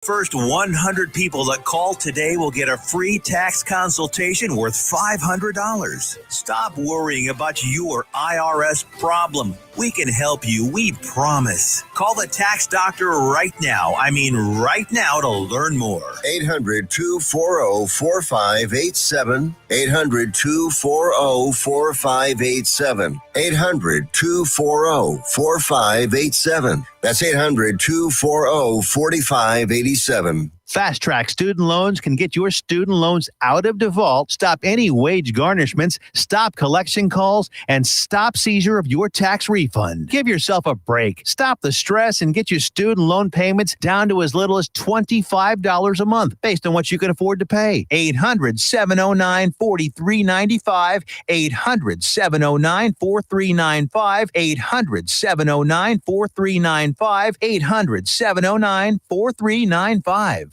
First 100 people that call today will get a free tax consultation worth $500. Stop worrying about your IRS problem. We can help you, we promise. Call the tax doctor right now. I mean right now to learn more. 800-240-4587. 800-240-4587. 800-240-4587. That's 800-240-4587. Fast Track Student Loans can get your student loans out of default, stop any wage garnishments, stop collection calls, and stop seizure of your tax refund. Give yourself a break. Stop the stress and get your student loan payments down to as little as $25 a month based on what you can afford to pay. 800-709-4395. 800-709-4395. 800-709-4395. 800-709-4395.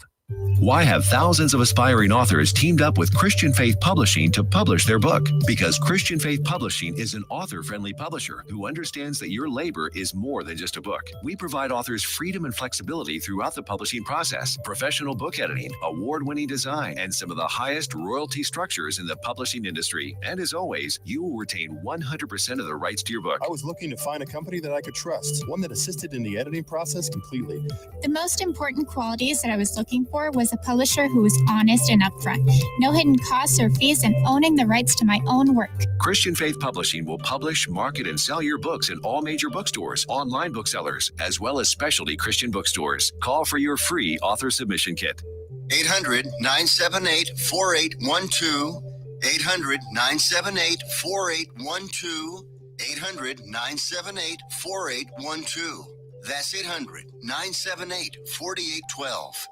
Why have thousands of aspiring authors teamed up with Christian Faith Publishing to publish their book? Because Christian Faith Publishing is an author-friendly publisher who understands that your labor is more than just a book. We provide authors freedom and flexibility throughout the publishing process, professional book editing, award-winning design, and some of the highest royalty structures in the publishing industry. And as always, you will retain 100% of the rights to your book. I was looking to find a company that I could trust, one that assisted in the editing process completely. The most important qualities that I was looking for was a publisher who was honest and upfront, no hidden costs or fees, and owning the rights to my own work. Christian Faith Publishing will publish, market, and sell your books in all major bookstores, online booksellers, as well as specialty Christian bookstores. Call for your free author submission kit. 800-978-4812. 800-978-4812. 800-978-4812. That's 800-978-4812.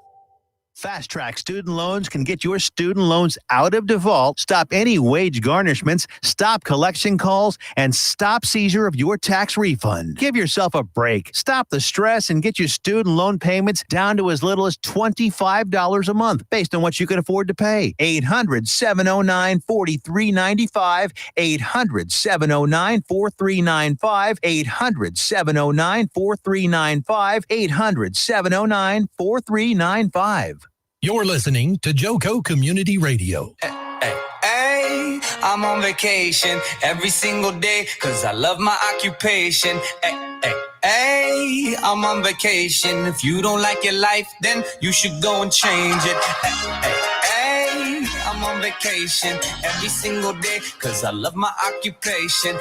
Fast Track Student Loans can get your student loans out of default, stop any wage garnishments, stop collection calls, and stop seizure of your tax refund. Give yourself a break. Stop the stress and get your student loan payments down to as little as $25 a month based on what you can afford to pay. 800-709-4395. 800-709-4395. 800-709-4395. 800-709-4395. You're listening to Joco Community Radio. Hey, I'm on vacation every single day because I love my occupation. Hey, I'm on vacation. If you don't like your life, then you should go and change it. Hey, I'm on vacation every single day because I love my occupation.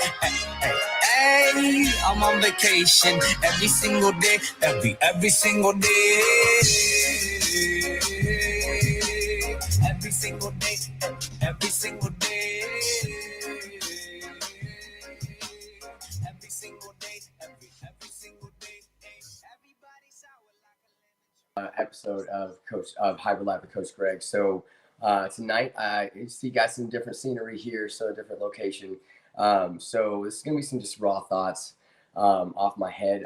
Hey, I'm on vacation every single day, every single day. Every single day, every single day. Every single day, every single day. Everybody's sour like a lemon. Episode of Hybrid Life with Coach Greg. So tonight I see got some different scenery here, so a different location. So this is gonna be some just raw thoughts off my head,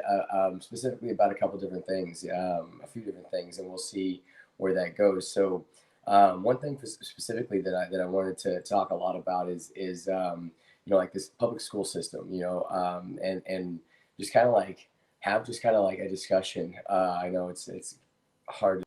specifically about a couple different things, a few different things, and we'll see where that goes. So one thing specifically that I wanted to talk a lot about is like this public school system, and just kind of like have a discussion. I know it's hard.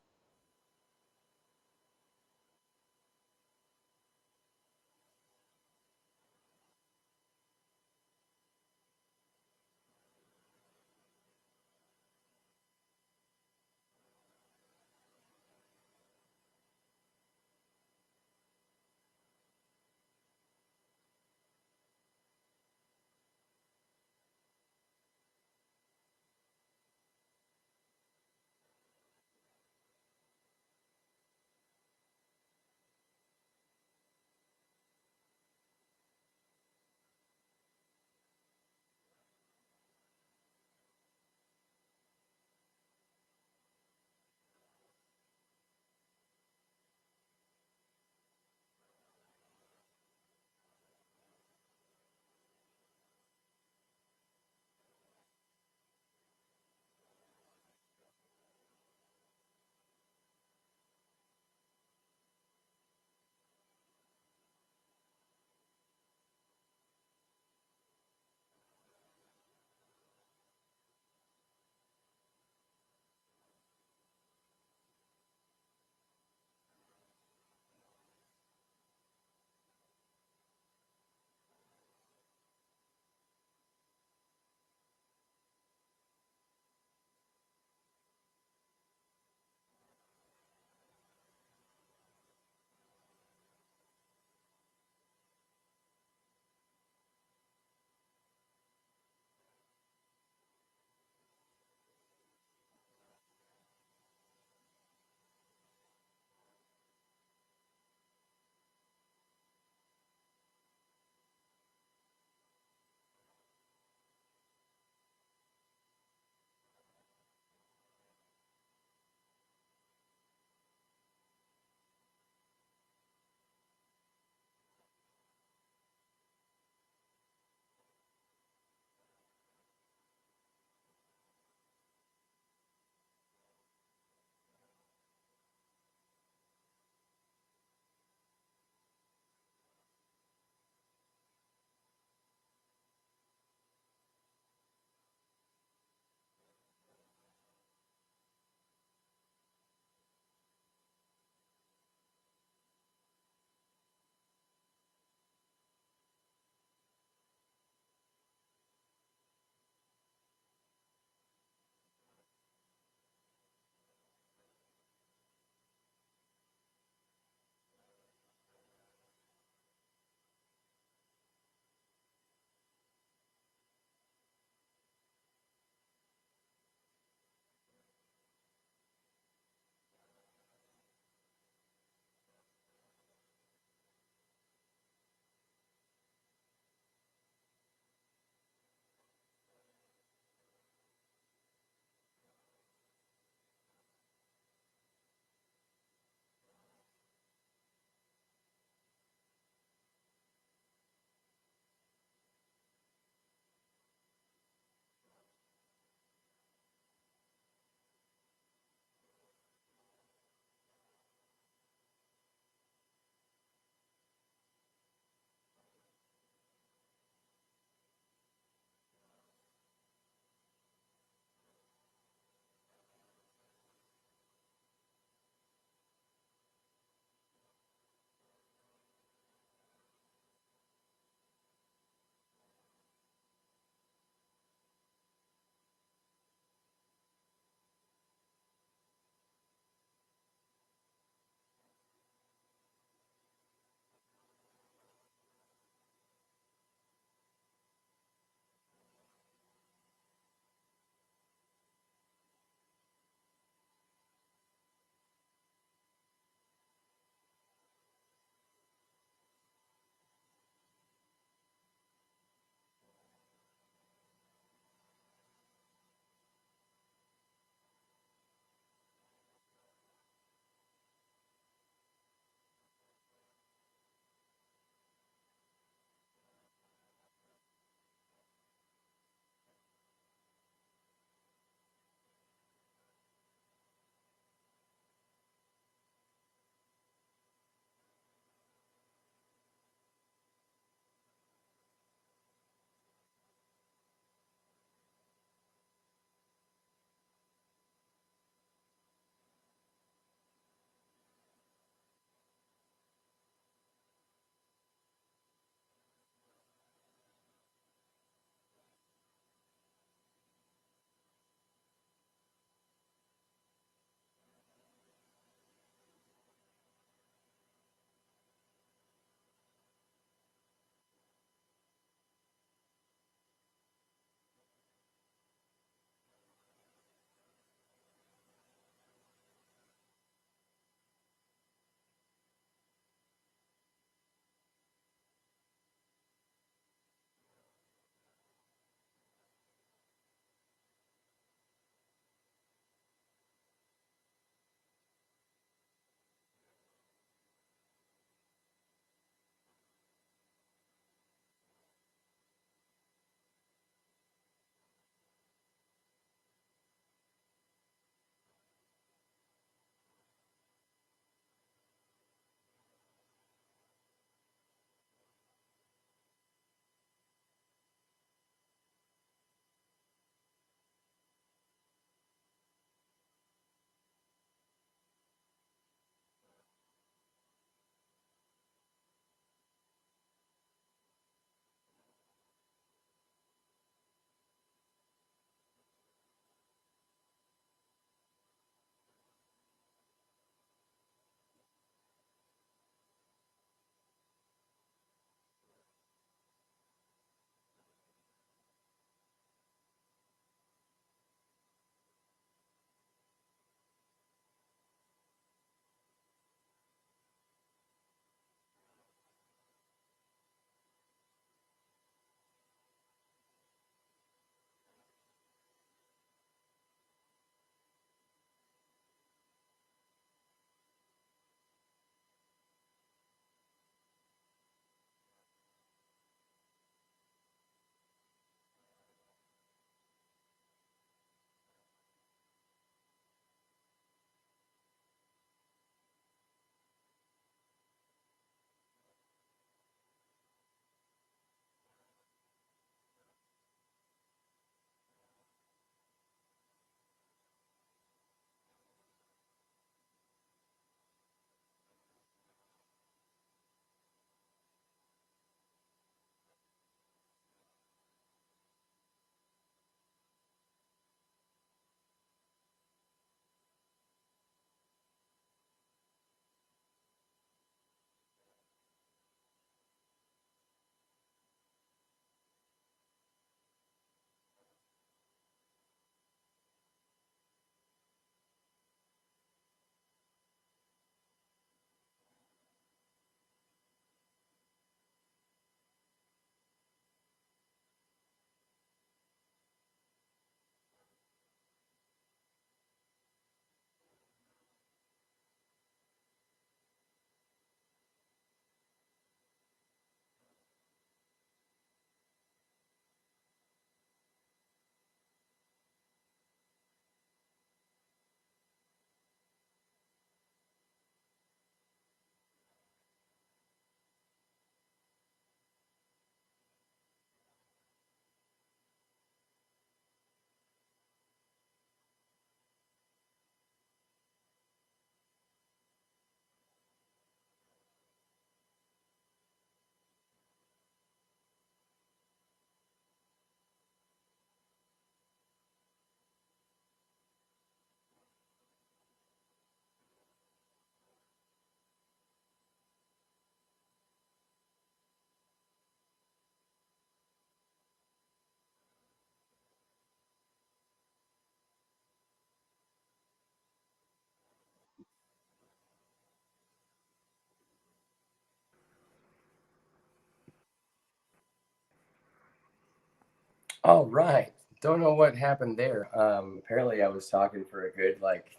All right. Don't know what happened there. Apparently I was talking for a good, like,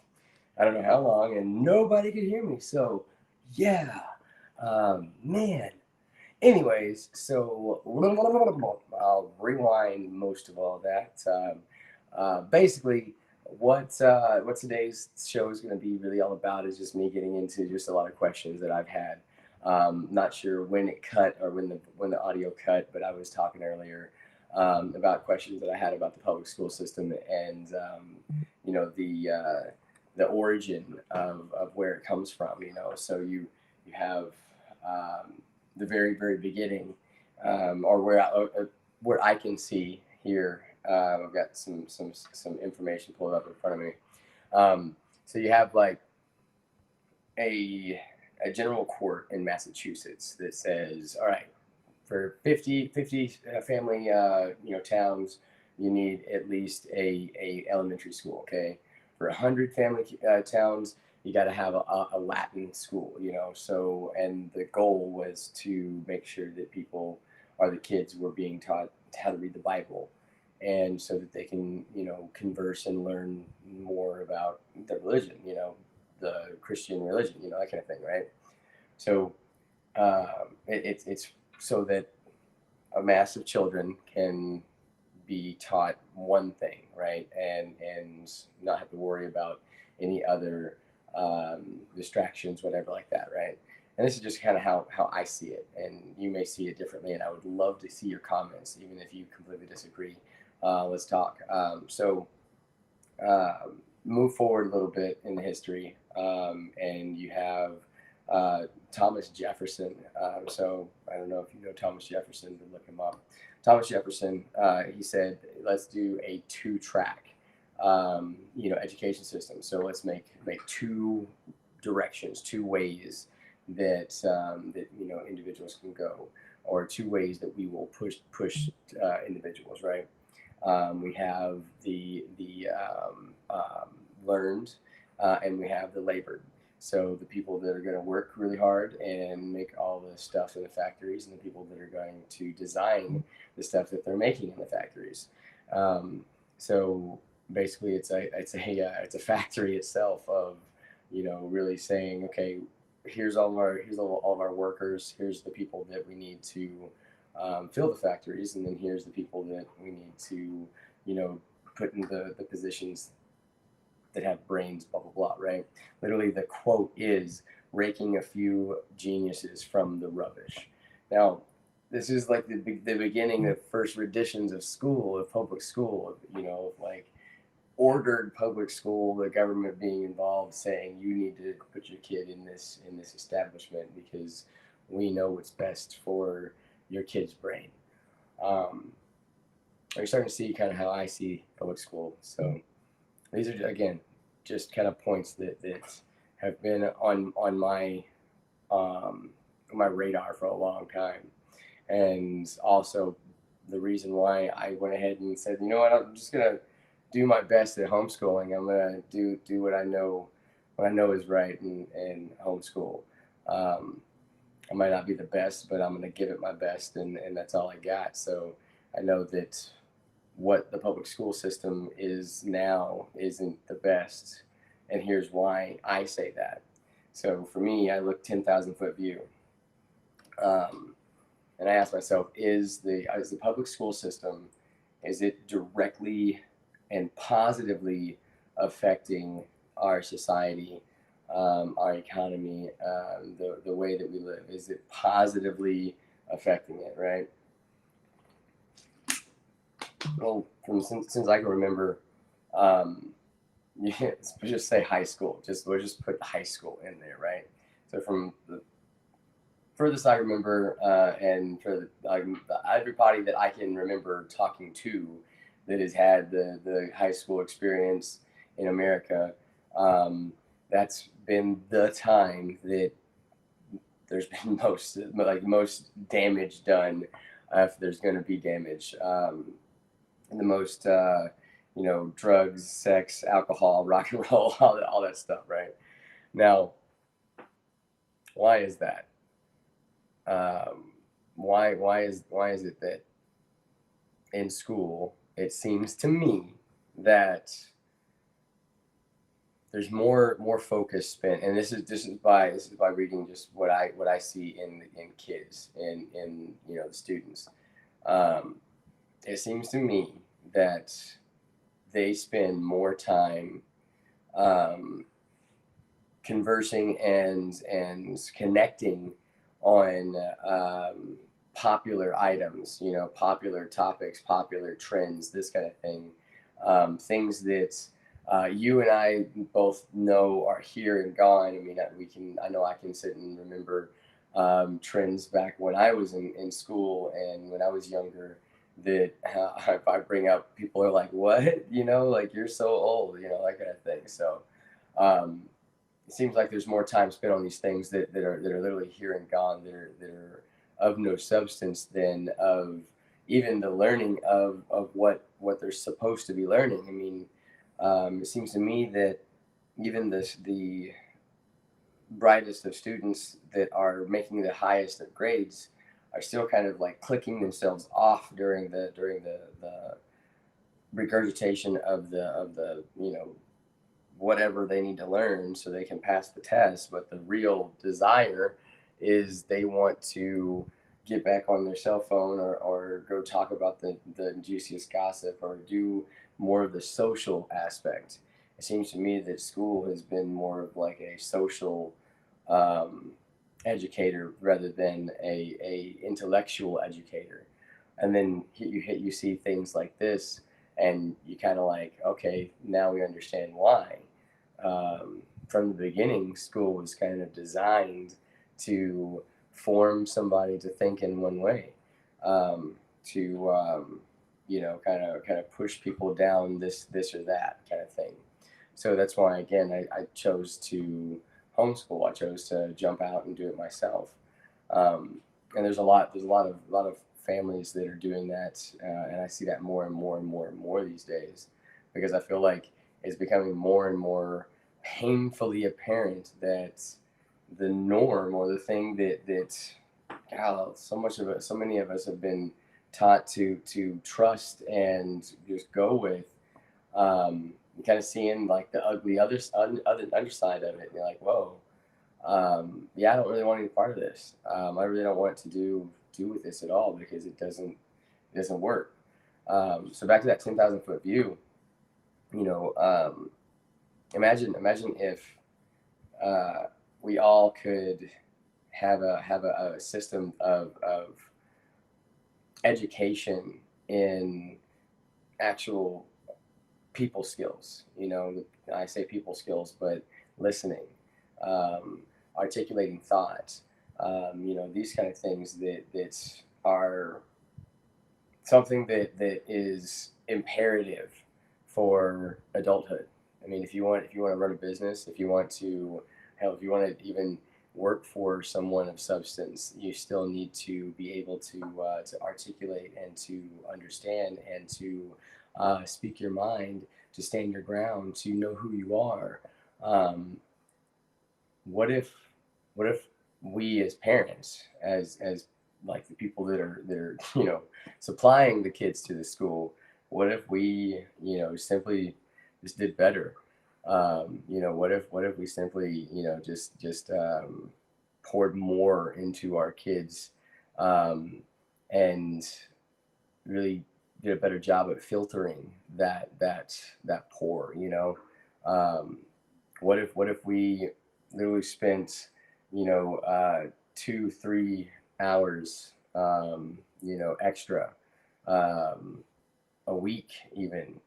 I don't know how long, and nobody could hear me. So, yeah, man. Anyways, so I'll rewind most of all that. Basically, what today's show is going to be really all about is just me getting into just a lot of questions that I've had. Not sure when it cut or when the audio cut, but I was talking earlier about questions that I had about the public school system and you know the origin of where it comes from. You know, so you have the very beginning, or where I can see here. I've got some information pulled up in front of me. So you have like a general court in Massachusetts that says, all right, for 50 family towns, you need at least a elementary school. Okay, for 100 family towns, you got to have a Latin school. You know, so and the goal was to make sure that the kids were being taught how to read the Bible, and so that they can converse and learn more about the religion. You know, the Christian religion. You know, that kind of thing, right? So it's so that a mass of children can be taught one thing, right, and not have to worry about any other distractions, whatever like that, right? And this is just kind of how I see it, and you may see it differently, and I would love to see your comments, even if you completely disagree. Let's talk. Move forward a little bit in the history, and you have Thomas Jefferson. So I don't know if you know Thomas Jefferson, but look him up. Thomas Jefferson, he said, let's do a 2-track, education system. So let's make 2 directions, 2 ways that individuals can go, or 2 ways that we will push individuals, right? We have the learned, and we have the labored. So the people that are going to work really hard and make all the stuff in the factories, and the people that are going to design the stuff that they're making in the factories. So basically, it's a factory itself of really saying, okay, here's all of our workers. Here's the people that we need to fill the factories, and then here's the people that we need to put in the positions that have brains, blah, blah, blah, right? Literally, the quote is raking a few geniuses from the rubbish. Now, this is like the beginning, the first renditions of public school, like ordered public school, the government being involved, saying you need to put your kid in this establishment because we know what's best for your kid's brain. You're starting to see kind of how I see public school. So these are, again, just kind of points that have been on my my radar for a long time, and also the reason why I went ahead and said, you know what, I'm just gonna do my best at homeschooling. I'm gonna do what I know is right and homeschool. I might not be the best, but I'm gonna give it my best, and that's all I got. So I know that what the public school system is now isn't the best, and here's why I say that. So for me, I look 10,000 foot view, and I ask myself: is the public school system, is it directly and positively affecting our society, our economy, the way that we live? Is it positively affecting it, right? Well, since I can remember, let's just say high school. We'll just put high school in there, right? So from the furthest I remember, and for everybody that I can remember talking to that has had the high school experience in America, that's been the time that there's been most damage done, if there's going to be damage. The most, drugs, sex, alcohol, rock and roll, all that stuff, right? Now, why is that? Why is it that in school, it seems to me that there's more focus spent, and this is by reading just what I see in kids, in you know, the students. It seems to me that they spend more time conversing and connecting on popular items, you know, popular topics, popular trends, this kind of thing. Things that you and I both know are here and gone. I mean, I know I can sit and remember trends back when I was in school and when I was younger, that if I bring up, people are like, what? You know, like, you're so old, you know, that kind of thing. So it seems like there's more time spent on these things that are literally here and gone, that are of no substance, than of even the learning of what they're supposed to be learning. I mean, it seems to me that even the brightest of students that are making the highest of grades are still kind of like clicking themselves off during the regurgitation of the you know, whatever they need to learn so they can pass the test. But the real desire is they want to get back on their cell phone, or go talk about the juiciest gossip, or do more of the social aspect. It seems to me that school has been more of like a social educator rather than a intellectual educator. And then you see things like this, and you kind of like, okay, now we understand why. From the beginning, school was kind of designed to form somebody to think in one way, to you know, kind of push people down this or that kind of thing. So that's why, again, I chose to homeschool. I chose to jump out and do it myself. And there's a lot of families that are doing that, and I see that more and more these days, because I feel like it's becoming more and more painfully apparent that the norm, or the thing that God, so many of us have been taught to trust and just go with, kind of seeing like the ugly underside of it. And you're like, whoa, yeah, I don't really want any part of this. I really don't want to do with this at all, because it doesn't work. So back to that 10,000 foot view, you know, imagine if we all could have a system of education in actual people skills. You know, I say people skills, but listening, articulating thoughts, you know, these kind of things that are something that is imperative for adulthood. I mean, if you want to run a business, if you want to even work for someone of substance, you still need to be able to articulate and to understand and to speak your mind, to stand your ground, to know who you are. What if we as parents, as like the people that are you know, supplying the kids to the school, what if we, you know, simply just did better? You know, what if we simply, you know, just poured more into our kids, and really did a better job at filtering that pour, you know? What if we literally spent, you know, 2-3 hours, you know, extra, a week even,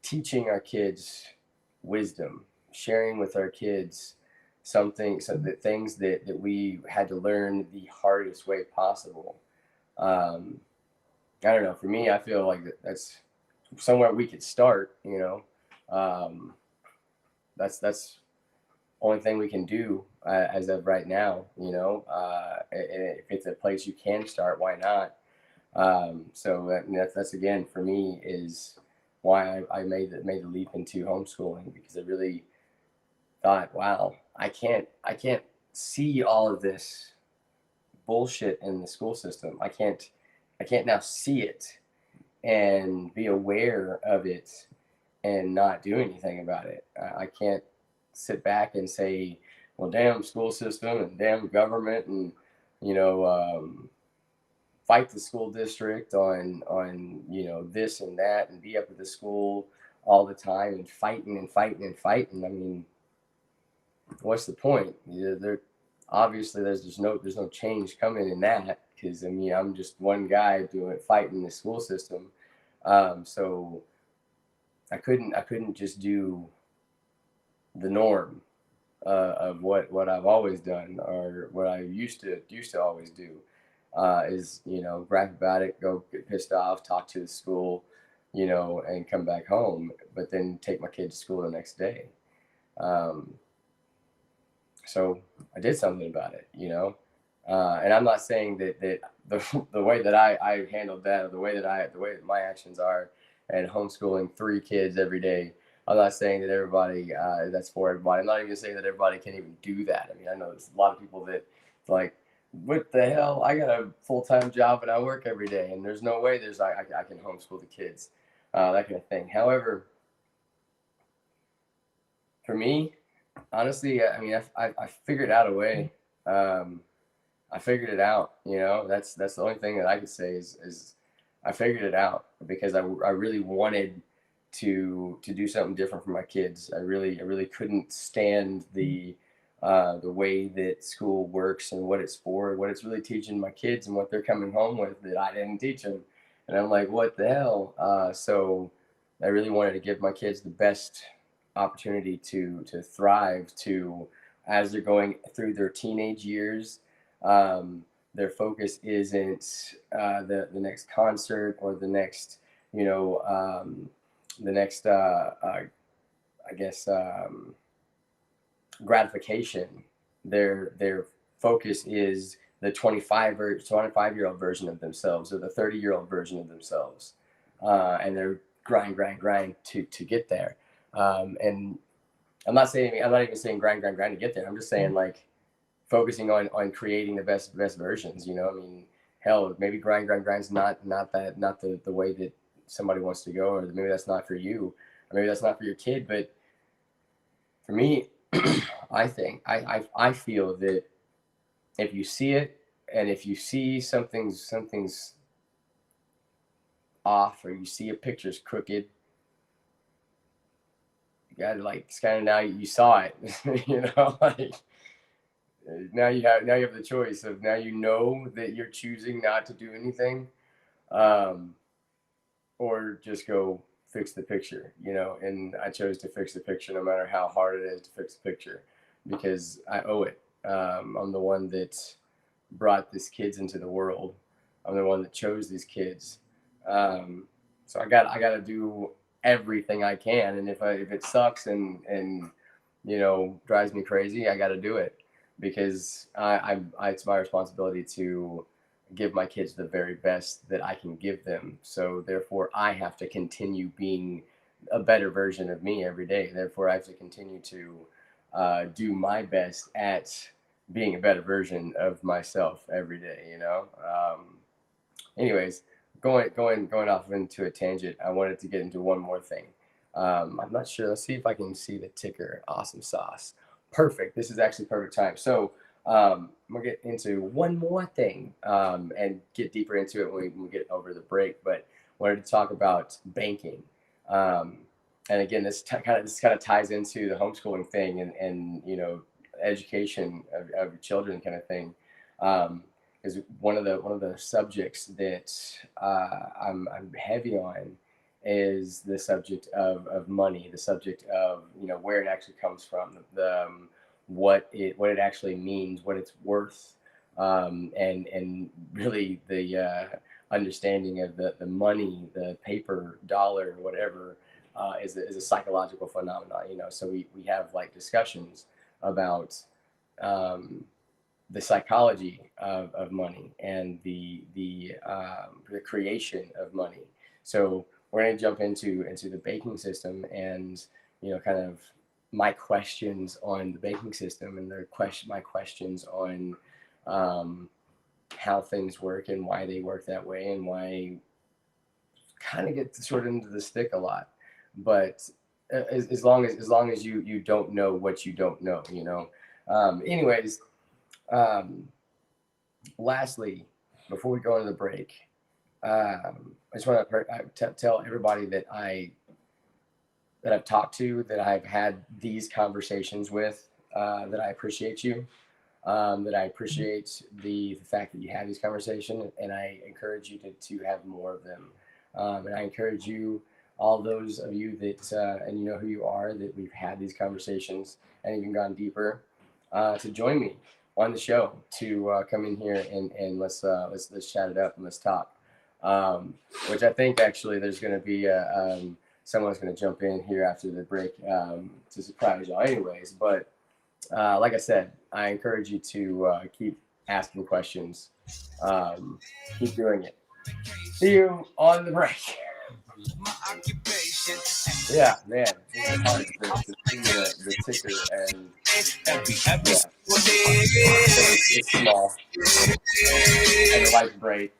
teaching our kids wisdom, sharing with our kids things that we had to learn the hardest way possible. I don't know. For me, I feel like that's somewhere we could start. You know, that's only thing we can do as of right now. You know, if it's a place you can start, why not? So that's again for me is why I made the leap into homeschooling, because I really thought, wow, I can't see all of this bullshit in the school system. I can't now see it and be aware of it and not do anything about it. I can't sit back and say, well, damn school system and damn government, and, you know, fight the school district on, you know, this and that, and be up at the school all the time and fighting and fighting and fighting. I mean, what's the point? There obviously there's no change coming in that, because I mean, I'm just one guy fighting the school system. So I couldn't just do the norm of what I've always done, or what I used to always do. Is, you know, rap about it, go get pissed off, talk to the school, you know, and come back home, but then take my kid to school the next day. So I did something about it, you know, and I'm not saying that the way that I handled that, or the way that my actions are, and homeschooling 3 kids every day. I'm not saying that everybody, that's for everybody. I'm not even saying that everybody can even do that. I mean, I know there's a lot of people that like, what the hell? I got a full-time job and I work every day, and there's no way I can homeschool the kids, that kind of thing. However, for me, honestly, I mean, I figured out a way. I figured it out. You know, that's the only thing that I could say is I figured it out, because I really wanted to do something different for my kids. I really couldn't stand the way that school works and what it's for, what it's really teaching my kids, and what they're coming home with that I didn't teach them. And I'm like, what the hell? So I really wanted to give my kids the best opportunity to thrive, to, as they're going through their teenage years. Their focus isn't the next concert, or the next, you know, the next, I guess, gratification. Their focus is the 25-year-old version of themselves, or the 30-year-old version of themselves, and they're grind to get there. And I'm not even saying grind to get there. I'm just saying, like, focusing on creating the best versions. You know, I mean, hell, maybe grind's not the way that somebody wants to go, or maybe that's not for you, or maybe that's not for your kid. But for me, I feel that if you see it, and if you see something's off, or you see a picture's crooked, you gotta, like, it's kind of, now you saw it, you know, like, now you have the choice of, now you know that you're choosing not to do anything, or just go fix the picture, you know. And I chose to fix the picture, no matter how hard it is to fix the picture, because I owe it. I'm the one that brought these kids into the world. I'm the one that chose these kids. So I got to do everything I can. And if it sucks and you know, drives me crazy, I got to do it, because it's my responsibility to give my kids the very best that I can give them. So therefore, I have to continue being a better version of me every day. Therefore, I have to continue to do my best at being a better version of myself every day, you know. Anyways, going off into a tangent, I wanted to get into one more thing. I'm not sure. Let's see if I can see the ticker. Awesome sauce. Perfect. This is actually perfect time. So I'm gonna get into one more thing, and get deeper into it when we get over the break. But wanted to talk about banking. And again, this kind of ties into the homeschooling thing, and you know, education of your children, kind of thing. Is one of the subjects that I'm heavy on, is the subject of money, the subject of, you know, where it actually comes from, what it actually means, what it's worth, and really the understanding of the money, the paper dollar, whatever, is a psychological phenomenon, you know. So we have, like, discussions about the psychology of money, and the creation of money. So we're going to jump into the banking system, and, you know, kind of my questions on the banking system, and my questions on how things work, and why they work that way, and why kind of get short into the stick a lot. But as long as you don't know what you don't know, you know. Anyways, lastly, before we go into the break, I just want to tell everybody that I've talked to, that I've had these conversations with, that I appreciate you, that I appreciate the fact that you have these conversations, and I encourage you to have more of them. And I encourage you, all those of you that, and you know who you are, that we've had these conversations and even gone deeper, to join me on the show, to come in here and let's chat it up and let's talk. Which I think actually there's going to be someone's going to jump in here after the break to surprise y'all anyways. But like I said, I encourage you to keep asking questions. Keep doing it. See you on the break. Yeah, man. It's hard to see the ticker, and yeah. It's small. And the light's bright.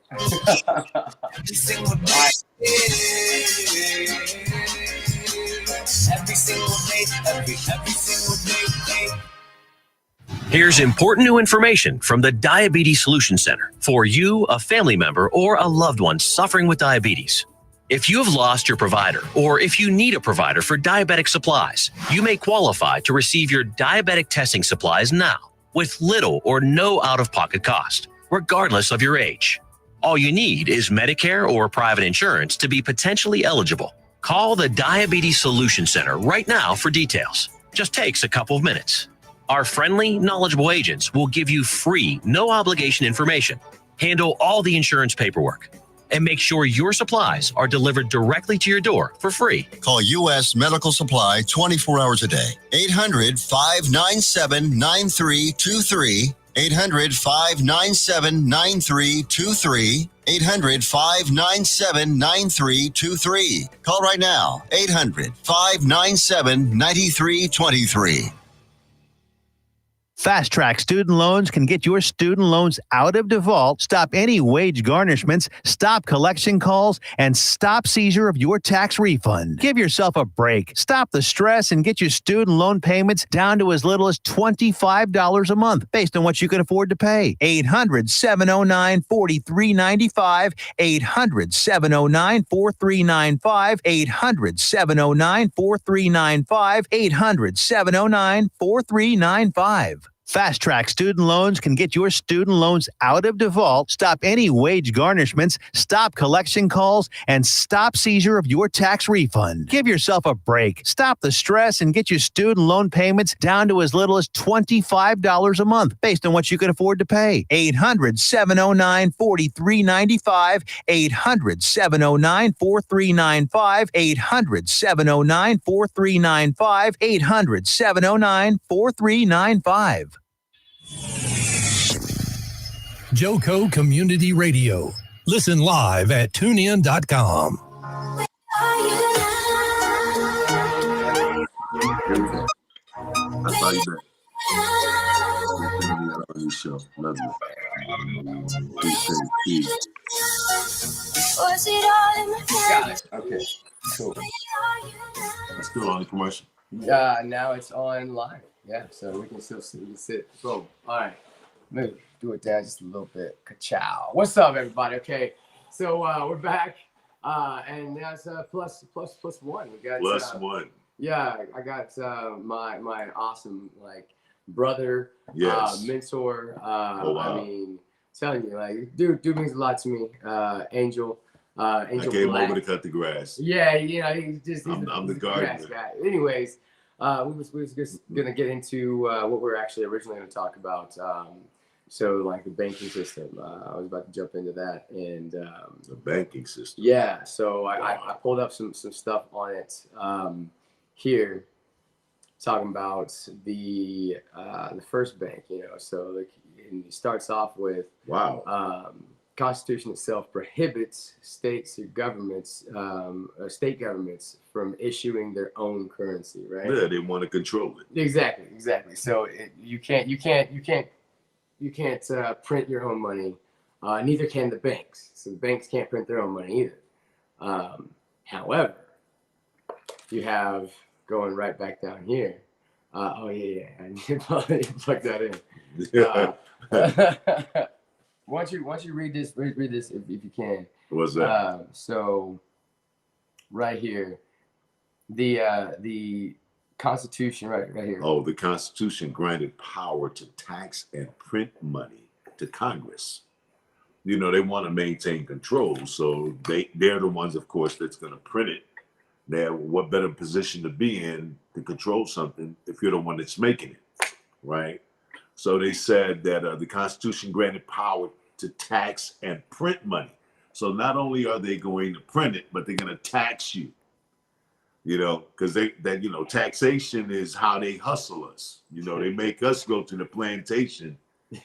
Here's important new information from the Diabetes Solutions Center for you, a family member, or a loved one suffering with diabetes. If you have lost your provider, or if you need a provider for diabetic supplies, you may qualify to receive your diabetic testing supplies now with little or no out-of-pocket cost, regardless of your age. All you need is Medicare or private insurance to be potentially eligible. Call the Diabetes Solutions Center right now for details. Just takes a couple of minutes. Our friendly, knowledgeable agents will give you free, no-obligation information, handle all the insurance paperwork, and make sure your supplies are delivered directly to your door for free. Call U.S. Medical Supply 24 hours a day. 800-597-9323. 800-597-9323. 800-597-9323. Call right now. 800-597-9323. Fast Track Student Loans can get your student loans out of default, stop any wage garnishments, stop collection calls, and stop seizure of your tax refund. Give yourself a break. Stop the stress and get your student loan payments down to as little as $25 a month based on what you can afford to pay. 800-709-4395. 800-709-4395. 800-709-4395. 800-709-4395. Fast Track Student Loans can get your student loans out of default, stop any wage garnishments, stop collection calls, and stop seizure of your tax refund. Give yourself a break. Stop the stress and get your student loan payments down to as little as $25 a month based on what you can afford to pay. 800-709-4395. 800-709-4395. 800-709-4395. 800-709-4395. Joco Community Radio. Listen live at tunein.com. That's how you doing? Show. Love you. Got it. Okay. Cool. It's still on the commercial. Now it's on live. Yeah, so we can still sit. Boom. All right. Maybe do it down just a little bit. Ka-chow. What's up, everybody? Okay. So we're back. And that's plus one. We got plus one. Yeah, I got my awesome brother, mentor. Oh, wow. I mean, telling you, dude means a lot to me. Angel. I came over to cut the grass. Yeah, he's I'm the gardener. Guy. Anyways, we was just gonna get into what we're actually originally gonna talk about. So the banking system. I was about to jump into that, and the banking system. Yeah. So I pulled up some stuff on it here, talking about the first bank. So it starts off with Constitution itself prohibits states or governments, state governments, from issuing their own currency, right? Yeah, they want to control it. Exactly. So you can't print your own money. Neither can the banks. So the banks can't print their own money either. However, you have going right back down here. I need to plug that in. Why don't you read this? Read this if you can. What's that? So, right here, the Constitution, right here. Oh, the Constitution granted power to tax and print money to Congress. You know, they want to maintain control, so they're the ones, of course, that's going to print it. Now, what better position to be in to control something if you're the one that's making it, right? So they said that the Constitution granted power to tax and print money. So not only are they going to print it, but they're going to tax you. You know, because taxation is how they hustle us. You know, they make us go to the plantation,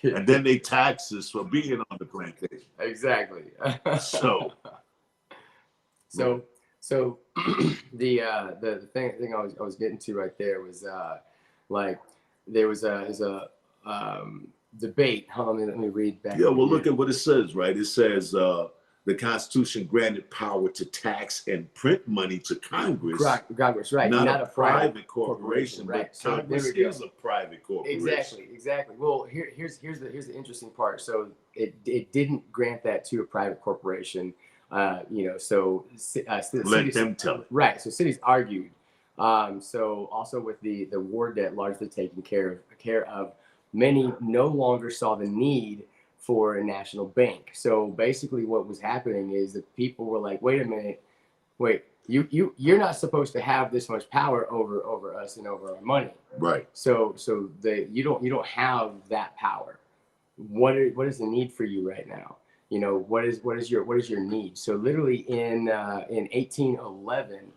and then they tax us for being on the plantation. Exactly. So the thing I was getting to right there was like there was a debate. Hold on, let me read back. Yeah, well, look at what it says, right? It says the Constitution granted power to tax and print money to Congress. Congress, right? Not a private corporation, right? But So Congress there we go. is a private corporation. Exactly. Well, here's the interesting part. So it didn't grant that to a private corporation. So Let them tell it. Right. So cities argued. So also with the war debt largely taken care of, many no longer saw the need for a national bank. So basically what was happening is that people were like, wait a minute, you're not supposed to have this much power over us and over our money. Right. So you don't have that power. What is the need for you right now? You know, what is your need? So literally in 1811,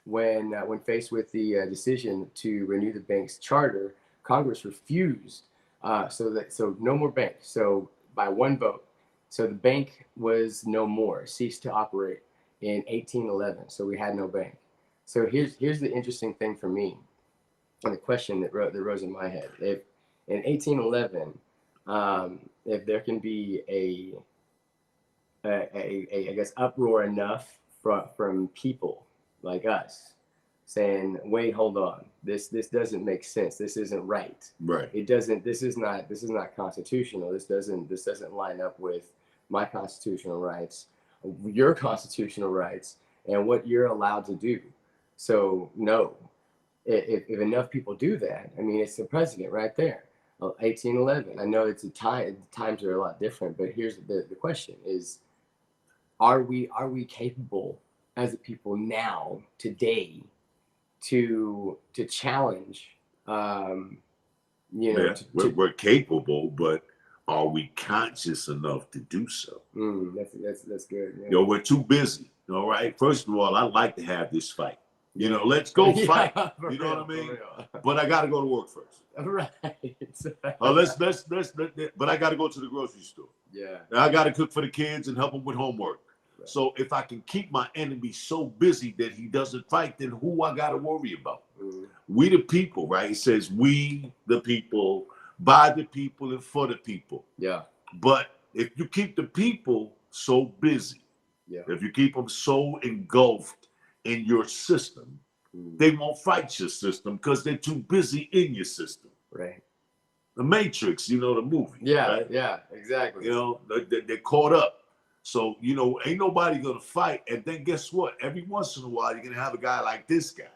when faced with the decision to renew the bank's charter, Congress refused. So no more bank. So by one vote, so the bank was no more, ceased to operate in 1811. So we had no bank. So here's the interesting thing for me, and the question that rose in my head: if in 1811, if there can be a I guess uproar enough from people like us saying, wait, hold on, this doesn't make sense, this isn't right. Right. This is not constitutional. This doesn't line up with my constitutional rights, your constitutional rights, and what you're allowed to do. So no, if enough people do that, I mean, it's the president right there. 1811. I know it's times are a lot different, but here's the question: is are we capable as a people now today to challenge? We're capable, but are we conscious enough to do so? That's good. Yeah. You know, we're too busy. All right. First of all, I'd like to have this fight. You know, let's go fight. You know what I mean? But I got to go to work first. Right. But I got to go to the grocery store. Yeah. And I got to cook for the kids and help them with homework. Right. So if I can keep my enemy so busy that he doesn't fight, then who I got to worry about? We the people, right? It says we the people, by the people, and for the people. Yeah. But if you keep the people so busy, if you keep them so engulfed in your system, they won't fight your system because they're too busy in your system. Right. The Matrix, you know, the movie. Yeah, right? Yeah, exactly. You know, they're caught up. So, you know, ain't nobody going to fight. And then guess what? Every once in a while, you're going to have a guy like this guy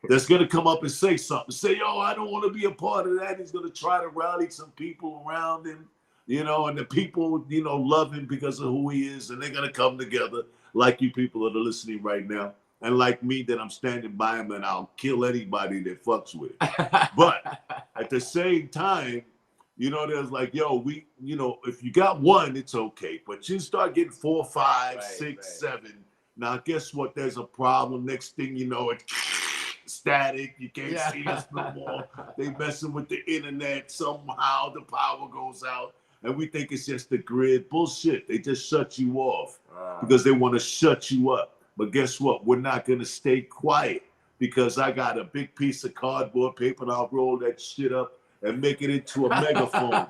that's going to come up and say something. Say, yo, I don't want to be a part of that. He's going to try to rally some people around him, you know, and the people, you know, love him because of who he is. And they're going to come together like you people that are listening right now. And like me, that I'm standing by him and I'll kill anybody that fucks with it. But at the same time, you know, there's like, yo, you know, if you got one, it's okay. But you start getting 4, 5, 6, 7. Now, guess what? There's a problem. Next thing you know, it's static. You can't see us no more. They messing with the internet. Somehow the power goes out. And we think it's just the grid. Bullshit. They just shut you off because they want to shut you up. But guess what? We're not going to stay quiet because I got a big piece of cardboard paper and I'll roll that shit up and make it into a megaphone.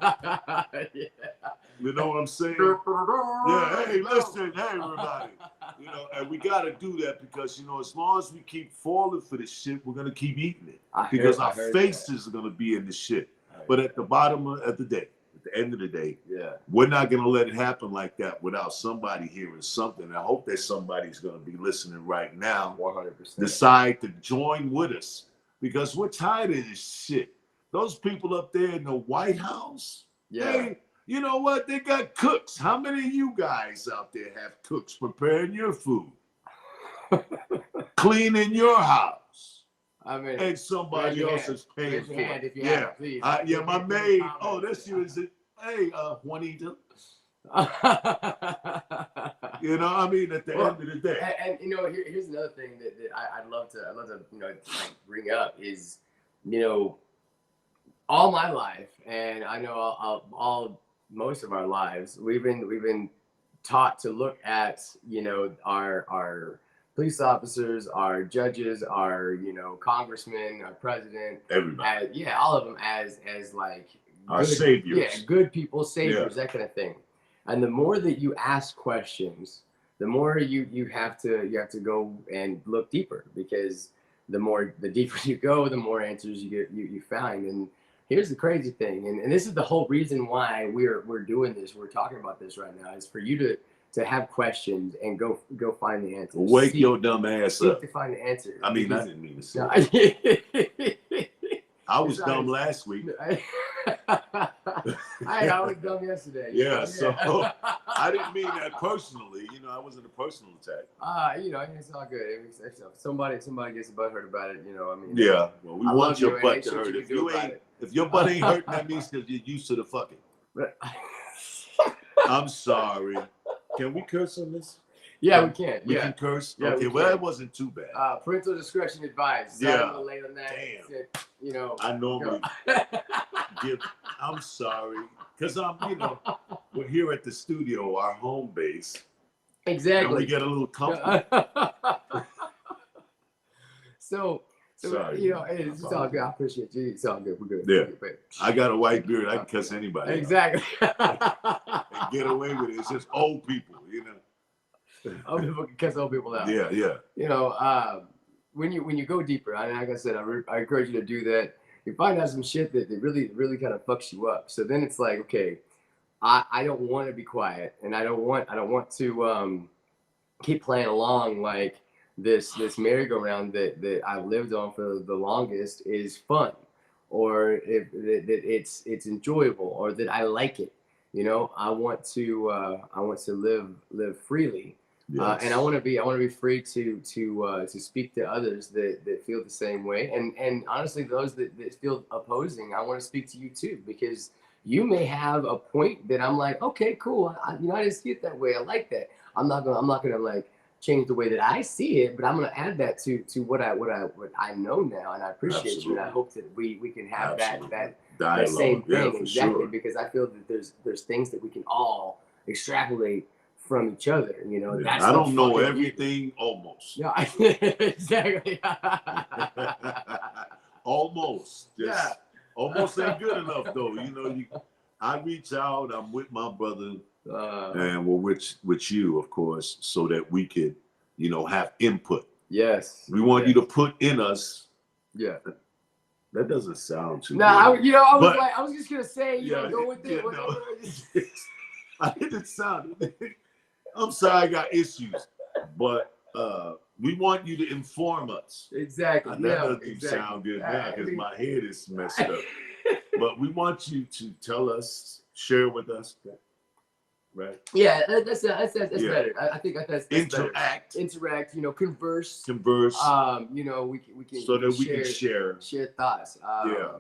You know what I'm saying? Yeah, hey, listen, hey, everybody. You know, and we got to do that because, you know, as long as we keep falling for this shit, we're going to keep eating it. Because our faces are going to be in the shit. But at the bottom of the day, at the end of the day, we're not going to let it happen like that without somebody hearing something. I hope that somebody's going to be listening right now. 100%. Decide to join with us because we're tired of this shit. Those people up there in the White House, hey, you know what? They got cooks. How many of you guys out there have cooks preparing your food, cleaning your house? I mean, and somebody else is paying for it. If you have, please. Yeah, my maid. Oh, that's you. Is it? Hey, Juanita. You know, I mean, at the end of the day. And you know, here's another thing that I'd love to, you know, like bring up is, you know, all my life, and I know all most of our lives, we've been taught to look at, you know, our police officers, our judges, our, you know, congressmen, our president, everybody, all of them as like our saviors, good people, saviors, that kind of thing. And the more that you ask questions, the more you have to go and look deeper, because the deeper you go, the more answers you find. And here's the crazy thing, and this is the whole reason why we're doing this. We're talking about this right now, is for you to have questions and go find the answers. Wake your dumb ass up to find the answer. I mean, I didn't mean to say I was dumb last week. I was dumb yesterday. Yeah, so I didn't mean that personally. You know, I wasn't a personal attack. You know, it's all good. If somebody gets butthurt about it, you know, I mean. Yeah, well, we want your butt to hurt. If your butt ain't hurting, that means because you're used to the fucking. I'm sorry. Can we curse on this? Yeah, we can. We can curse? Yeah, okay, well, that wasn't too bad. Parental discretion advised. Yeah. I'm late on that. Damn. You know. I normally I'm sorry. Because you know, we're here at the studio, our home base. Exactly. And we get a little comfortable. So sorry, you know, it's all good. I appreciate you. It's all good. We're good. Yeah. We're good. I got a white beard. I can cuss anybody. Exactly. And get away with it. It's just old people, you know. Old people can cuss old people out. Yeah. You know, when you go deeper, and like I said, I encourage you to do that. You find out some shit that really kind of fucks you up. So then it's like, okay, I don't want to be quiet, and I don't want to keep playing along like this merry-go-round that I've lived on for the longest is fun, or if that it's enjoyable, or that I like it. You know, I want to live freely. Yes. And I want to be free to speak to others that feel the same way, and honestly, those that feel opposing, I want to speak to you too, because you may have a point that I'm like, okay, cool, I didn't see it that way. I like that. I'm not gonna like change the way that I see it, but I'm gonna add that to what I know now, and I appreciate Absolutely. you, and I hope that we can have Absolutely. that same thing. Yeah, for exactly, sure. because I feel that there's things that we can all extrapolate from each other, you know. Yeah, I don't know everything almost. Yeah, exactly. Almost. Yeah. Almost ain't good enough though. You know, I reach out, I'm with my brother, and we're with you, of course, so that we could, you know, have input. Yes. We want you to put in us. Yeah. That doesn't sound too No, good. I was just gonna say, go with it. No. I didn't sound. I'm sorry, I got issues, but we want you to inform us. Exactly. That doesn't sound good now because my head is messed up. But we want you to tell us, share with us, right? Yeah, that's better. I think that's interact. Better. Interact. You know, converse. You know, we can so that we can share thoughts.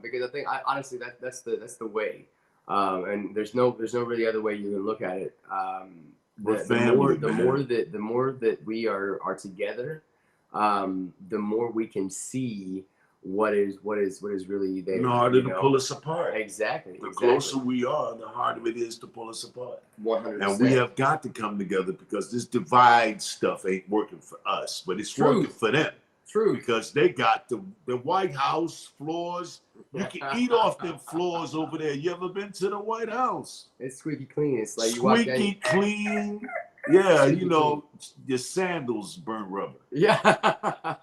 Because I think honestly that's the way. And there's no really other way you can look at it. The more that we are together, the more we can see what is really there. The harder to pull us apart. Exactly. The closer we are, the harder it is to pull us apart. 100%. And we have got to come together because this divide stuff ain't working for us, but it's working for them. True. Because they got the White House floors, You can eat off them floors over there. You ever been to the White House? It's squeaky clean. It's like you walk Squeaky in. clean. Yeah, you know, your sandals burn rubber. Yeah.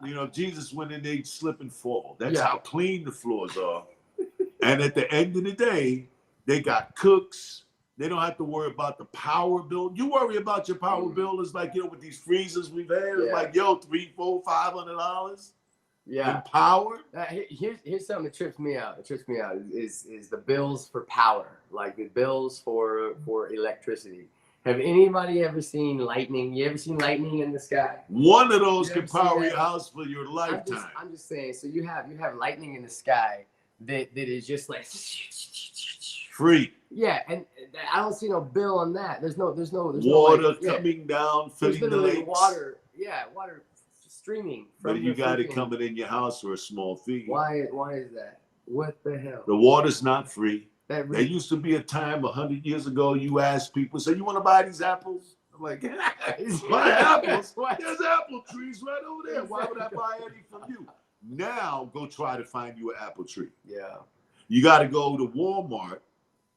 You know, Jesus went in there, slip and fall. That's Yeah. how clean the floors are. And at the end of the day, they got cooks. They don't have to worry about the power bill. You worry about your power bill. It's like, you know, with these freezers we've had, it's Yeah. like, yo, $300, $400, $500 Yeah. in power. Here's something that trips me out. It trips me out is the bills for power, like the bills for electricity. Have anybody ever seen lightning? You ever seen lightning in the sky? One of those You can ever seen power that? your house for your lifetime. I'm just saying. So you have lightning in the sky that is just like Free. yeah, and I don't see no bill on that. There's no Water like, yeah. coming down, There's filling the literally lakes. water streaming. But from you the got it freaking- coming in your house for a small fee. Why is that? What the hell? The water's not free. That There used to be a time 100 years ago, you asked people, say, you want to buy these apples? I'm like, buy apples? There's apple trees right over there. Why would I buy any from you? Now, go try to find you an apple tree. Yeah. You got to go to Walmart,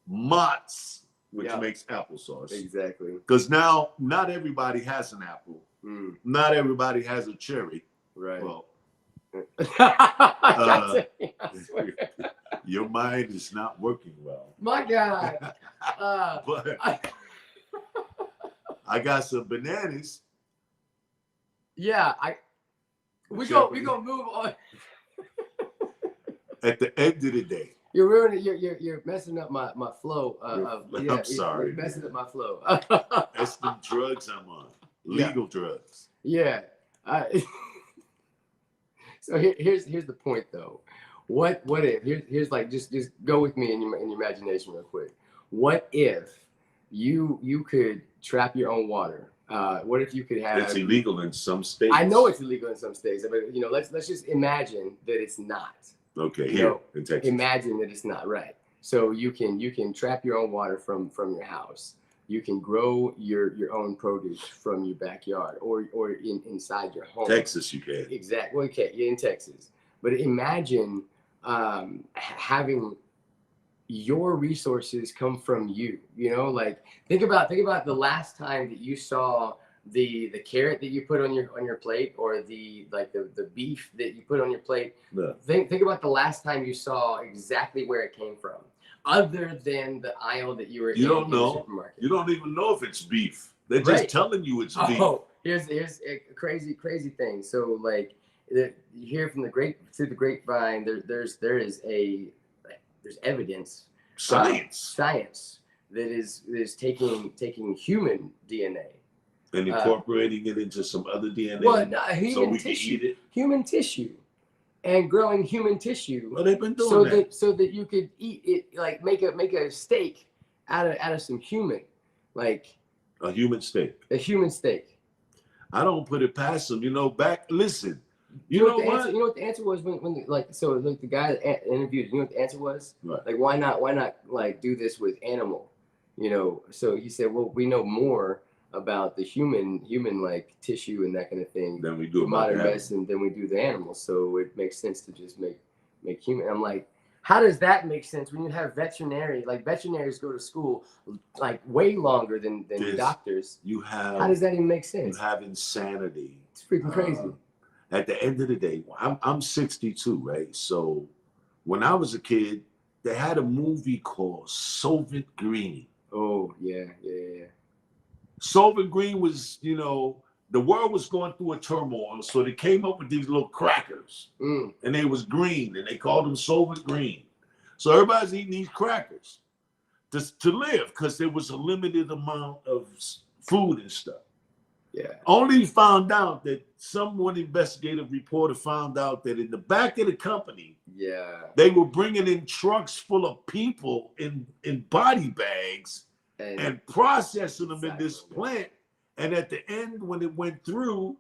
Mott's, which Yeah. makes applesauce. Exactly. Because now, not everybody has an apple. Mm, Not everybody has a cherry. right. Well, I swear. your mind is not working well. My God. But I got some bananas. Yeah, we gonna move on. At the end of the day, You're ruining. You're messing up my flow. I'm sorry. You're messing up my flow. that's the drugs I'm on. Yeah. Legal drugs. Yeah. So here's the point though. What if here's like just go with me in your imagination real quick. What if you could trap your own water? What if you could have? It's illegal in some states. I know it's illegal in some states, but let's just imagine that it's not. Okay, You here know, in Texas. Imagine that it's not right. So you can trap your own water from your house. You can grow your own produce from your backyard or inside your home. Texas, you can. Exactly. Well, okay, you're in Texas. But imagine having your resources come from you. Like think about the last time that you saw the carrot that you put on your plate, or the beef that you put on your plate. No. Think about the last time you saw exactly where it came from, other than the aisle that you were You don't in the know. supermarket. You don't even know if it's beef. They're just Right. telling you it's beef. Oh, here's a crazy thing. So like you hear from through the grapevine, there's evidence, science that is taking human DNA And incorporating it into some other DNA well, no, so human we can eat it. human tissue, and growing human tissue. Well, they've been doing so that you could eat it, like make a steak out of some human, like a human steak. a human steak. I don't put it past them. Listen. You know what the answer was when the guy that interviewed, you know what the answer was? Right. Like why not like do this with animal? So he said, well, we know more about the human like tissue and that kind of thing Then we do modern about medicine than we do the animals. So it makes sense to just make human. I'm like, how does that make sense when you have veterinaries go to school like way longer than doctors? How does that even make sense? You have insanity. It's freaking crazy. At the end of the day, I'm 62, right? So when I was a kid, they had a movie called Soviet Green. Oh, yeah. Soviet Green was, the world was going through a turmoil, so they came up with these little crackers, and they was green, and they called them Soviet Green. So everybody's eating these crackers to live, because there was a limited amount of food and stuff. Yeah. Only found out that one investigative reporter found out that in the back of the company, they were bringing in trucks full of people in body bags and processing them in this plant. And at the end, when it went through,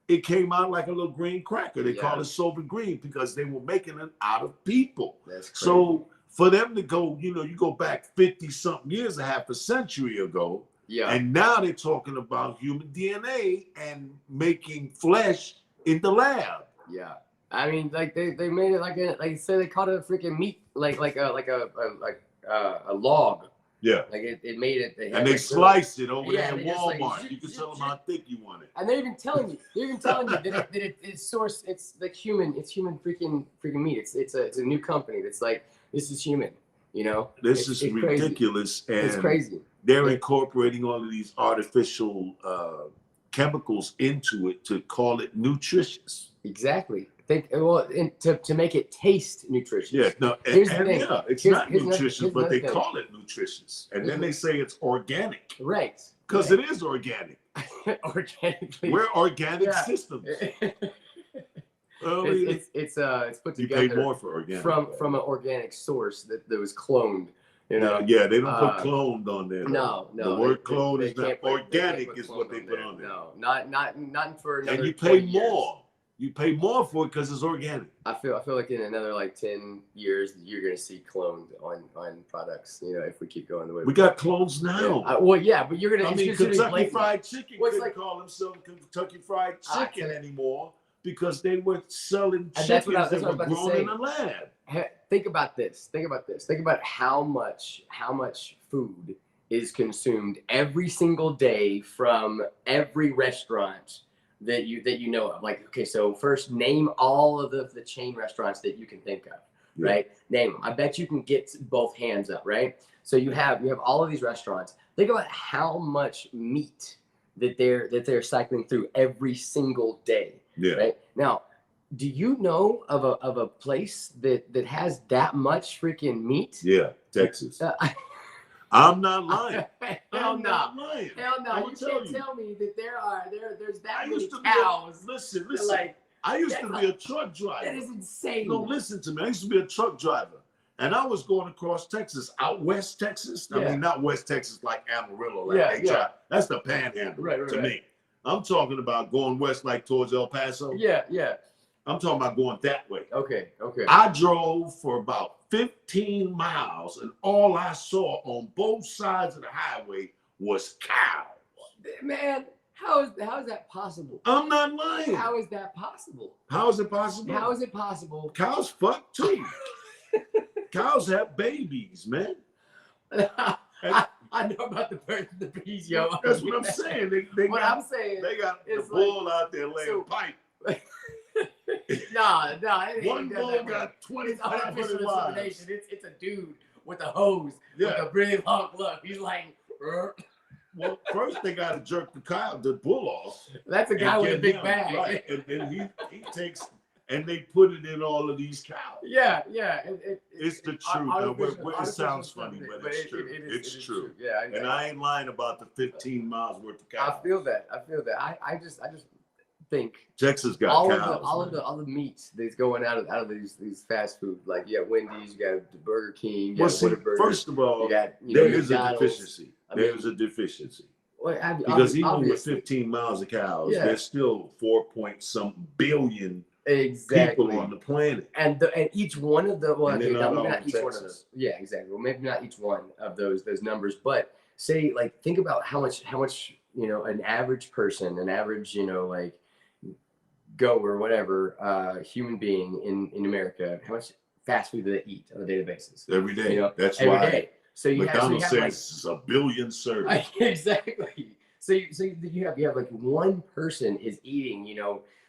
it came out like a little green cracker. They call it Soviet Green because they were making it out of people. That's crazy. So for them to go, you go back 50-something years, a half a century ago, and now they're talking about human DNA and making flesh in the lab. Yeah. I mean, like they made it like say they called it a freaking meat, like a log. Yeah. Like it made it. And they sliced it over there at they just, like, Walmart. You can tell them how thick you want it. And they're even telling you. that it's source. It's like human. It's human freaking meat. It's a new company that's like, this is human. You know. This is ridiculous. Crazy. And it's crazy. They're incorporating all of these artificial chemicals into it to call it nutritious. Exactly. To make it taste nutritious. Yeah, no, it's not nutritious, but they call it nutritious, and then they say it's organic. Right. Because it is organic. Organically. We're organic systems. It's put together. You pay more for organic from an organic source that was cloned. You know. Yeah, they don't put cloned on there. No. The word cloned is not organic. Is what they put on there. No, not for another. And you pay more. You pay more for it because it's organic. I feel like in another like 10 years you're gonna see cloned on products. You know, if we keep going the way we got clones now. Yeah, but you're gonna. I mean, Kentucky Fried Chicken couldn't like, call themselves Kentucky Fried Chicken anymore because they were selling chickens that were grown in a lab. Think about this. Think about how much food is consumed every single day from every restaurant that you know of. Like, okay, so first name all of the chain restaurants that you can think of, right? Name them. I bet you can get both hands up, right? So you have all of these restaurants. Think about how much meat that they're cycling through every single day. Yeah. Right? Now, do you know of a place that has that much freaking meat? Yeah, Texas. I'm not lying. Hell no. Lying. Hell no. You can't tell me that there's that many cows. Listen. Like, I used to be a truck driver. That is insane. No, listen to me. I used to be a truck driver. And I was going across Texas, out West Texas. I mean, not West Texas like Amarillo. Like that's the panhandle to me. I'm talking about going west like towards El Paso. Yeah. I'm talking about going that way. Okay. I drove for about 15 miles, and all I saw on both sides of the highway was cows. Man, how is that possible? I'm not lying. How is that possible? How is it possible? How is it possible? Cows fuck too. Cows have babies, man. I know about the birds and the bees, yo. That's what I'm saying. They got the bull out there laying pipe. No, one bull got 2,500 wives. It's a dude with a hose with a really long look. He's like, well, first they got to jerk the bull off. That's a guy with a big bag, right? And then he takes and they put it in all of these cows. Yeah. It's the truth. It sounds funny, but it's true. It's true. Yeah, and I ain't lying about the 15 miles worth of cows. I feel that. I just think Texas got cows. All the meats that's going out of these fast food, like you got Wendy's, you got the Burger King, you got Whataburger. First of all, there is a deficiency. There's a deficiency. Because even with 15 miles of cows, there's still 4-point-something billion people on the planet. And each one of the maybe not each one of those. Yeah, exactly. Well, maybe not each one of those numbers, but say think about how much an average person, an average like goer, whatever, human being in America, how much fast food do they eat on a daily basis? Every day. That's every why day. So McDonald's says it's a billion serves. Exactly. So you have like one person is eating,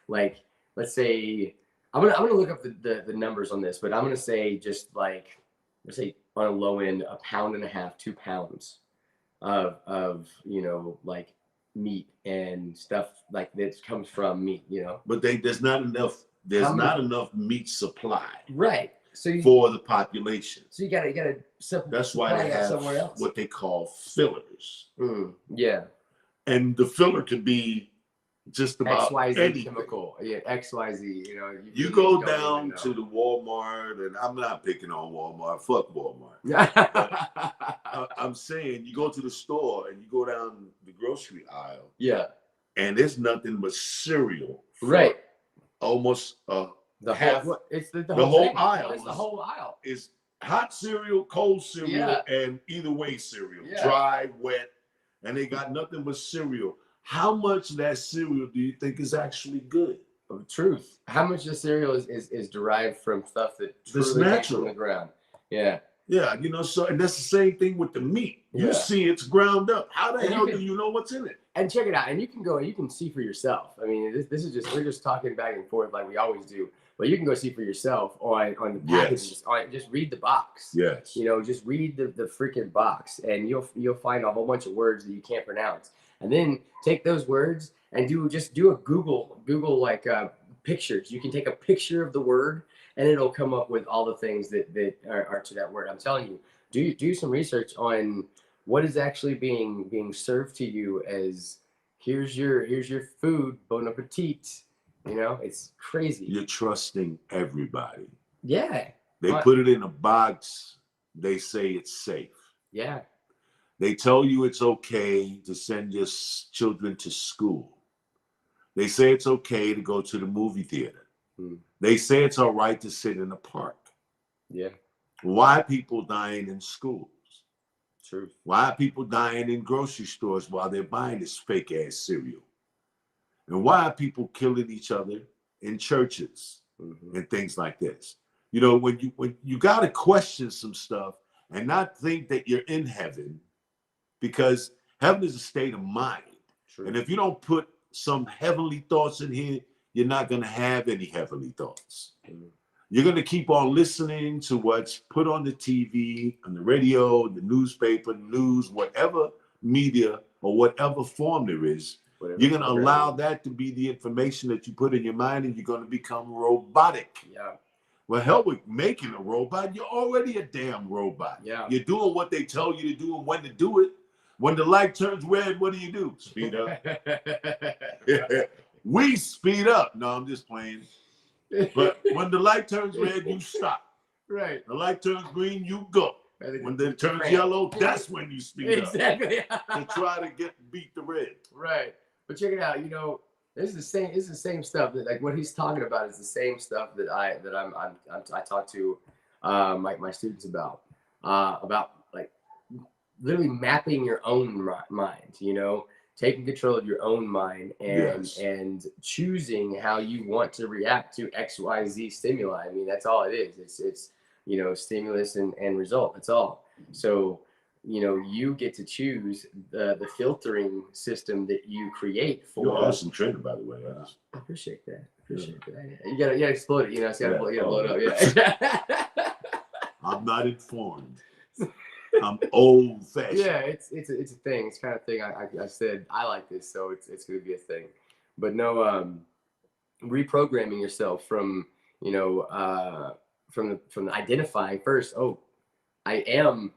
like let's say I'm gonna look up the numbers on this, but I'm gonna say just like let's say on a low end 1.5 pounds, 2 pounds of like meat and stuff like that comes from meat, But there's not enough. There's not enough meat supply. Right. For the population. So you gotta that's why they have somewhere else. What they call fillers. Yeah. And the filler could be just about XYZ anything. chemical. Yeah, XYZ, You go down to the Walmart, and I'm not picking on Walmart. Fuck Walmart. I'm saying you go to the store and you go down the grocery aisle. Yeah. And there's nothing but cereal. Right. Almost the half. It's the whole aisle. It's the whole aisle. Is hot cereal, cold cereal, and either way cereal. Yeah. Dry, wet, and they got nothing but cereal. How much of that cereal do you think is actually good? Truth. How much of the cereal is derived from stuff that That's truly comes natural. from the ground? Yeah. Yeah, so and that's the same thing with the meat. You Yeah. see it's ground up. How the And hell you do can- you know what's in it? And check it out, and you can see for yourself. I mean, this is just, we're just talking back and forth like we always do, but you can go see for yourself on the packages. Just read the box. Yes. Just read the freaking box, and you'll find a whole bunch of words that you can't pronounce, and then take those words and do a Google like pictures. You can take a picture of the word, and it'll come up with all the things that are to that word. I'm telling you, do some research on what is actually being served to you as here's your food, bon appetit. It's crazy. You're trusting everybody. Yeah. They put it in a box. They say it's safe. Yeah. They tell you it's okay to send your children to school. They say it's okay to go to the movie theater. They say it's all right to sit in a park. Yeah. Why are people dying in schools? Truth. Why are people dying in grocery stores while they're buying this fake ass cereal? And why are people killing each other in churches and things like this? When you got to question some stuff and not think that you're in heaven, because heaven is a state of mind. True. And if you don't put some heavenly thoughts in here, you're not going to have any heavenly thoughts. You're going to keep on listening to what's put on the TV, on the radio, the newspaper, news, whatever media or whatever form there is. You're going to allow that to be the information that you put in your mind, and you're going to become robotic. Yeah. Well, hell with making a robot. You're already a damn robot. Yeah. You're doing what they tell you to do and when to do it. When the light turns red, what do? Speed up. We speed up. No, I'm just playing. But when the light turns red, you stop. Right. The light turns green, you go. When it turns yellow, that's when you speed up. Exactly. To try to beat the red. Right. But check it out. This is the same stuff that, like, what he's talking about is the same stuff that I talk to my students about like literally mapping your own mind, taking control of your own mind and choosing how you want to react to XYZ stimuli. I mean, that's all it is. It's stimulus and result. That's all. So, you get to choose the filtering system that you create for. You're an awesome trainer, by the way. I appreciate that. You gotta explode it. It's gotta blow it up. Yeah. I'm not informed. I'm old fashioned. Yeah, it's a thing. It's kind of thing. I said I like this, so it's gonna be a thing. But no, reprogramming yourself from from identifying first. Oh, I am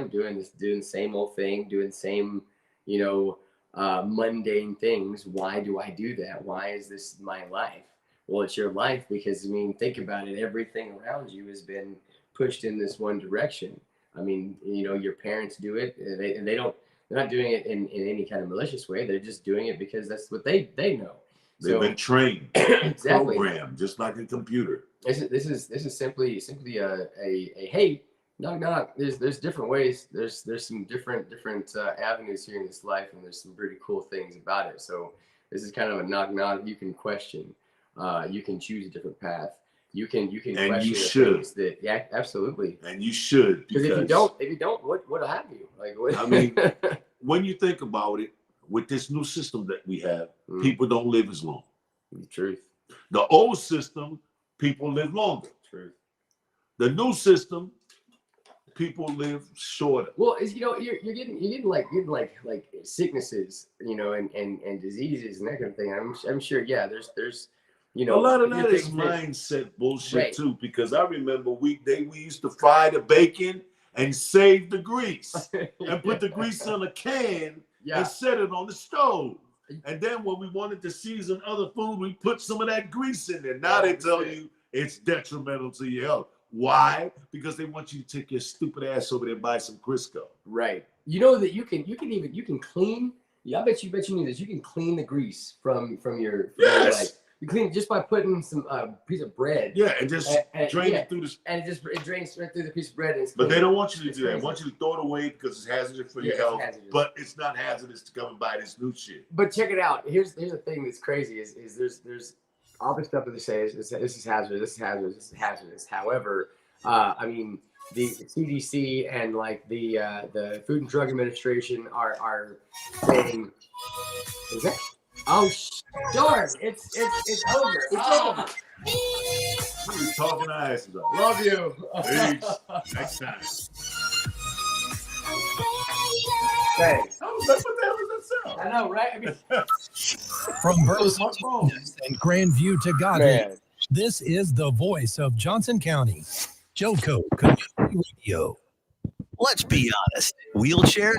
doing the same old thing, doing the same mundane things. Why do I do that? Why is this my life? Well, it's your life because, think about it. Everything around you has been pushed in this one direction. Your parents do it, and they're not doing it in any kind of malicious way. They're just doing it because that's what they know. They've been trained, exactly, programmed, just like a computer. This is simply a hey, knock knock. There's different ways. There's some different avenues here in this life, and there's some pretty cool things about it. So this is kind of a knock knock. You can question. You can choose a different path. You can and question you should. Yeah, absolutely. And you should, because if you don't, what'll happen to you? Like, what? When you think about it, with this new system that we have, people don't live as long. The truth. The old system, people live longer. Truth. The new system, people live shorter. Well, you're getting like sicknesses, and diseases and that kind of thing. I'm sure. Yeah, there's a lot of that is mindset bullshit, right, too. Because I remember we used to fry the bacon and save the grease and put the grease on a can and set it on the stove. And then when we wanted to season other food, we put some of that grease in there. Now they tell you it's detrimental to your health. Why? Because they want you to take your stupid ass over there and buy some Crisco. Right. You know that you can clean. Yeah, I bet you knew this. You can clean the grease from your. Yes. You clean it just by putting some piece of bread. Yeah, and just drain it through the. And it drains right through the piece of bread. And but they don't want you to do that. They want you to throw it away because it's hazardous for your health. But it's not hazardous to come and buy this new shit. But check it out. Here's the thing that's crazy is there's all this stuff that they say is this is hazardous, this is hazardous, this is hazardous. However, I mean, the CDC and like the Food and Drug Administration are saying, is that? Oh, darn! It's over. It's over. You're talking asses up. Love you. Peace. Next time. Thanks. Oh, what the hell is that sound? I know, right? I mean, From Burleson my phone. and Grandview to Godly, man. this is the voice of Johnson County, Joco Community Radio. Let's be honest. Wheelchairs,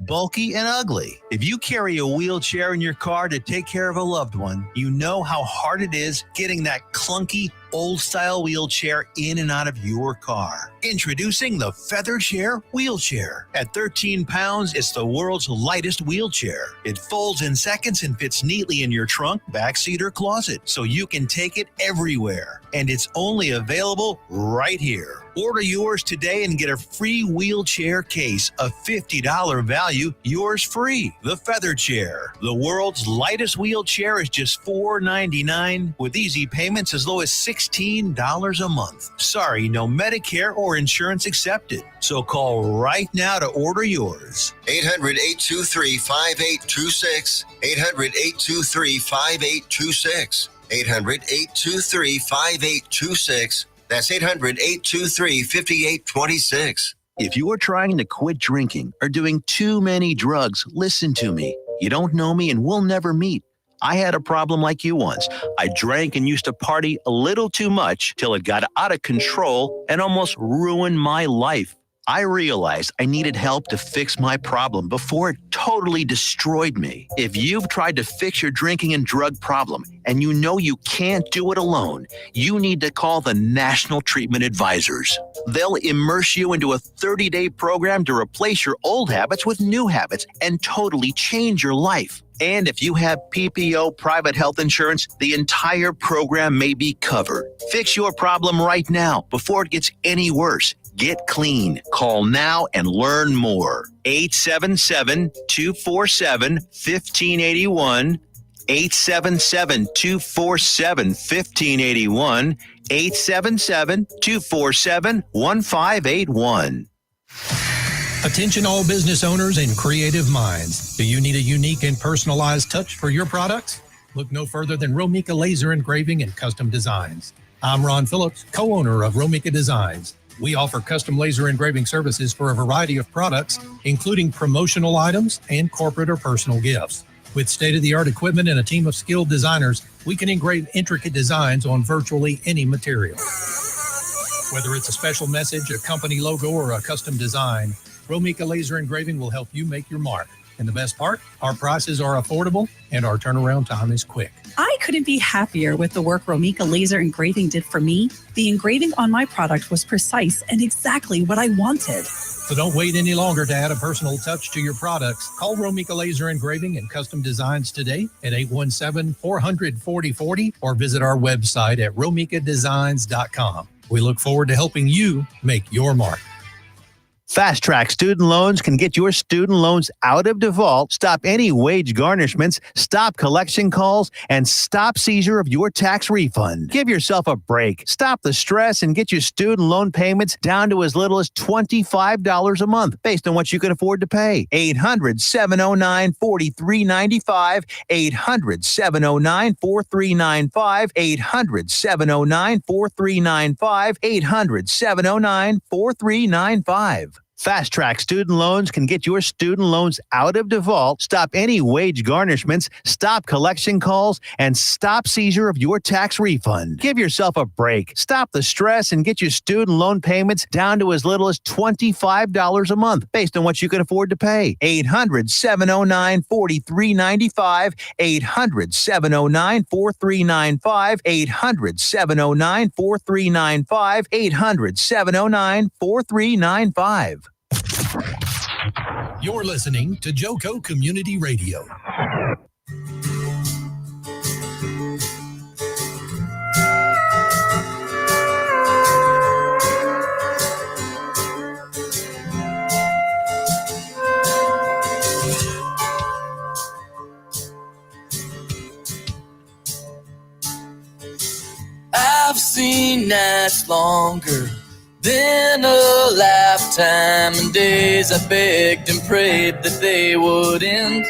bulky and ugly. If you carry a wheelchair in your car to take care of a loved one, you know how hard it is getting that clunky, old-style wheelchair in and out of your car. Introducing the Feather Chair Wheelchair. At 13 pounds, it's the world's lightest wheelchair. It folds in seconds and fits neatly in your trunk, backseat, or closet, so you can take it everywhere. And it's only available right here. Order yours today and get a free wheelchair case, a $50 value, yours free. The Feather Chair, the world's lightest wheelchair, is just $4.99 with easy payments as low as $16 a month. Sorry, no Medicare or insurance accepted. So call right now to order yours. 800-823-5826. 800-823-5826. 800-823-5826. That's 800-823-5826. If you are trying to quit drinking or doing too many drugs, listen to me. You don't know me and we'll never meet. I had a problem like you once. I drank and used to party a little too much till it got out of control and almost ruined my life. I realized I needed help to fix my problem before it totally destroyed me. If you've tried to fix your drinking and drug problem and you know you can't do it alone, you need to call the National Treatment Advisors. They'll immerse you into a 30-day program to replace your old habits with new habits and totally change your life. And if you have PPO private health insurance, the entire program may be covered. Fix your problem right now before it gets any worse. Get clean. Call now and learn more. 877-247-1581. 877-247-1581. 877-247-1581. Attention all business owners and creative minds. Do you need a unique and personalized touch for your products? Look no further than Romika Laser Engraving and Custom Designs. I'm Ron Phillips, co-owner of Romika Designs. We offer custom laser engraving services for a variety of products, including promotional items and corporate or personal gifts. With state-of-the-art equipment and a team of skilled designers, we can engrave intricate designs on virtually any material. Whether it's a special message, a company logo, or a custom design, Romika Laser Engraving will help you make your mark. And the best part, our prices are affordable and our turnaround time is quick. I couldn't be happier with the work Romika Laser Engraving did for me. The engraving on my product was precise and exactly what I wanted. So don't wait any longer to add a personal touch to your products. Call Romika Laser Engraving and Custom Designs today at 817-400-4040 or visit our website at romikadesigns.com. We look forward to helping you make your mark. Fast Track Student Loans can get your student loans out of default, stop any wage garnishments, stop collection calls, and stop seizure of your tax refund. Give yourself a break. Stop the stress and get your student loan payments down to as little as $25 a month based on what you can afford to pay. 800-709-4395, 800-709-4395, 800-709-4395, 800-709-4395. Fast Track Student Loans can get your student loans out of default, stop any wage garnishments, stop collection calls, and stop seizure of your tax refund. Give yourself a break. Stop the stress and get your student loan payments down to as little as $25 a month based on what you can afford to pay. 800-709-4395, 800-709-4395, 800-709-4395, 800-709-4395. You're listening to Joco Community Radio. last longer than a lifetime, and days I begged and prayed that they would end.